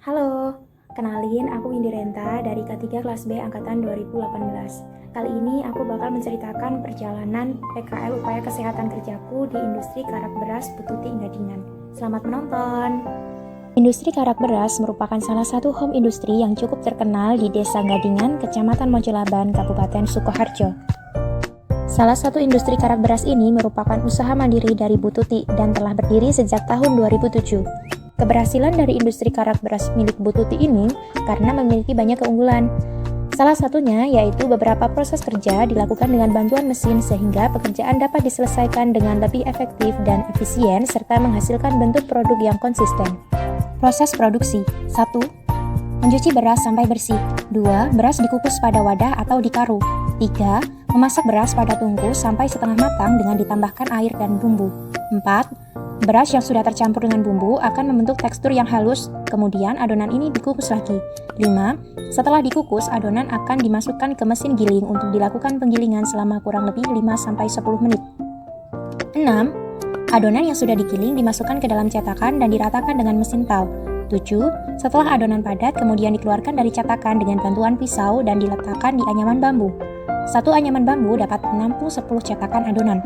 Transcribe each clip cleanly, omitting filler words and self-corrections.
Halo, kenalin aku Windy Renta dari K3 kelas B angkatan 2018. Kali ini aku bakal menceritakan perjalanan PKL upaya kesehatan kerjaku di industri karak beras Bututi Gadingan. Selamat menonton! Industri karak beras merupakan salah satu home industri yang cukup terkenal di Desa Gadingan, Kecamatan Mojolaban, Kabupaten Sukoharjo. Salah satu industri karak beras ini merupakan usaha mandiri dari Bututi dan telah berdiri sejak tahun 2007. Keberhasilan dari industri karak beras milik Bututi ini karena memiliki banyak keunggulan. Salah satunya yaitu beberapa proses kerja dilakukan dengan bantuan mesin sehingga pekerjaan dapat diselesaikan dengan lebih efektif dan efisien serta menghasilkan bentuk produk yang konsisten. Proses produksi 1. Mencuci beras sampai bersih. 2. Beras dikukus pada wadah atau di karung. 3. Memasak beras pada tungku sampai setengah matang dengan ditambahkan air dan bumbu. 4. Beras yang sudah tercampur dengan bumbu akan membentuk tekstur yang halus, kemudian adonan ini dikukus lagi. 5. Setelah dikukus, adonan akan dimasukkan ke mesin giling untuk dilakukan penggilingan selama kurang lebih 5-10 menit. 6. Adonan yang sudah digiling dimasukkan ke dalam cetakan dan diratakan dengan mesin tau. 7. Setelah adonan padat, kemudian dikeluarkan dari cetakan dengan bantuan pisau dan diletakkan di anyaman bambu. Satu anyaman bambu dapat menampung 10 cetakan adonan.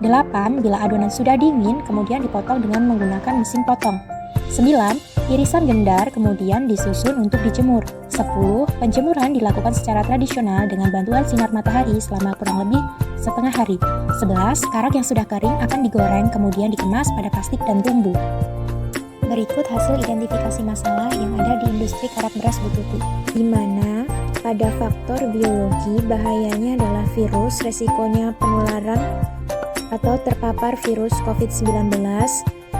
8. Bila adonan sudah dingin, kemudian dipotong dengan menggunakan mesin potong. 9. Irisan gendar kemudian disusun untuk dijemur. 10. Penjemuran dilakukan secara tradisional dengan bantuan sinar matahari selama kurang lebih setengah hari. 11. Karak yang sudah kering akan digoreng kemudian dikemas pada plastik dan bumbu. Berikut hasil identifikasi masalah yang ada di industri karak beras Bututi, di mana pada faktor biologi bahayanya adalah virus, resikonya penularan atau terpapar virus COVID-19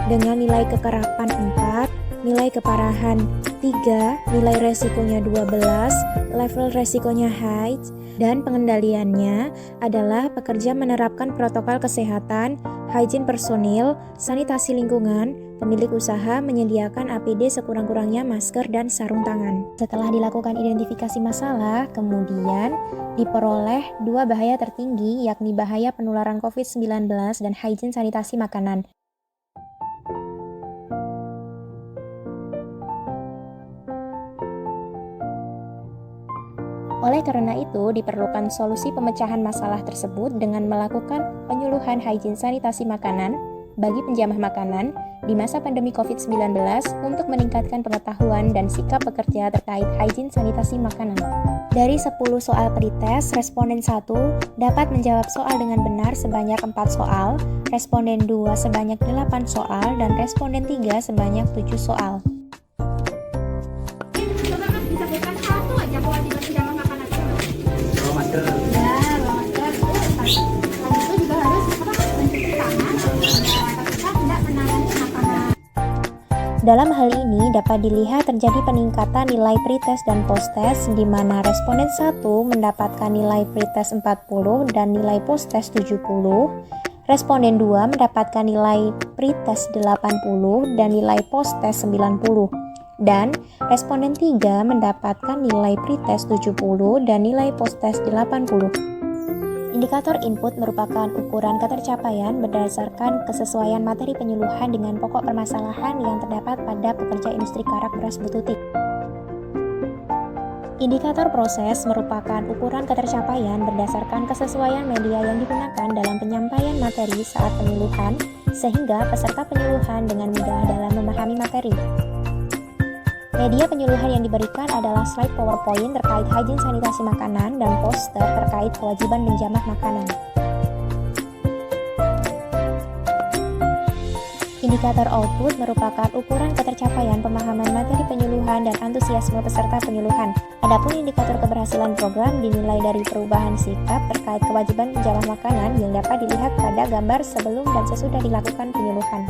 dengan nilai kekerapan 4, nilai keparahan 3, nilai resikonya 12, level resikonya high, dan pengendaliannya adalah pekerja menerapkan protokol kesehatan, hygiene personil, sanitasi lingkungan, pemilik usaha menyediakan APD sekurang-kurangnya masker dan sarung tangan. Setelah dilakukan identifikasi masalah, kemudian diperoleh 2 bahaya tertinggi yakni bahaya penularan COVID-19 dan hygiene sanitasi makanan. Oleh karena itu, diperlukan solusi pemecahan masalah tersebut dengan melakukan penyuluhan hygiene sanitasi makanan bagi penjamah makanan di masa pandemi COVID-19 untuk meningkatkan pengetahuan dan sikap pekerja terkait hygiene sanitasi makanan. Dari 10 soal pretest, responden 1 dapat menjawab soal dengan benar sebanyak 4 soal, responden 2 sebanyak 8 soal, dan responden 3 sebanyak 7 soal. Dalam hal ini dapat dilihat terjadi peningkatan nilai pretest dan posttest di mana responden 1 mendapatkan nilai pretest 40 dan nilai posttest 70, responden 2 mendapatkan nilai pretest 80 dan nilai posttest 90, dan responden 3 mendapatkan nilai pretest 70 dan nilai posttest 80. Indikator input merupakan ukuran ketercapaian berdasarkan kesesuaian materi penyuluhan dengan pokok permasalahan yang terdapat pada pekerja industri karak beras Bututi. Indikator proses merupakan ukuran ketercapaian berdasarkan kesesuaian media yang digunakan dalam penyampaian materi saat penyuluhan, sehingga peserta penyuluhan dengan mudah dalam memahami materi. Media penyuluhan yang diberikan adalah slide PowerPoint terkait hygiene sanitasi makanan dan poster terkait kewajiban menjamah makanan. Indikator output merupakan ukuran ketercapaian pemahaman materi penyuluhan dan antusiasme peserta penyuluhan. Adapun indikator keberhasilan program dinilai dari perubahan sikap terkait kewajiban menjamah makanan yang dapat dilihat pada gambar sebelum dan sesudah dilakukan penyuluhan.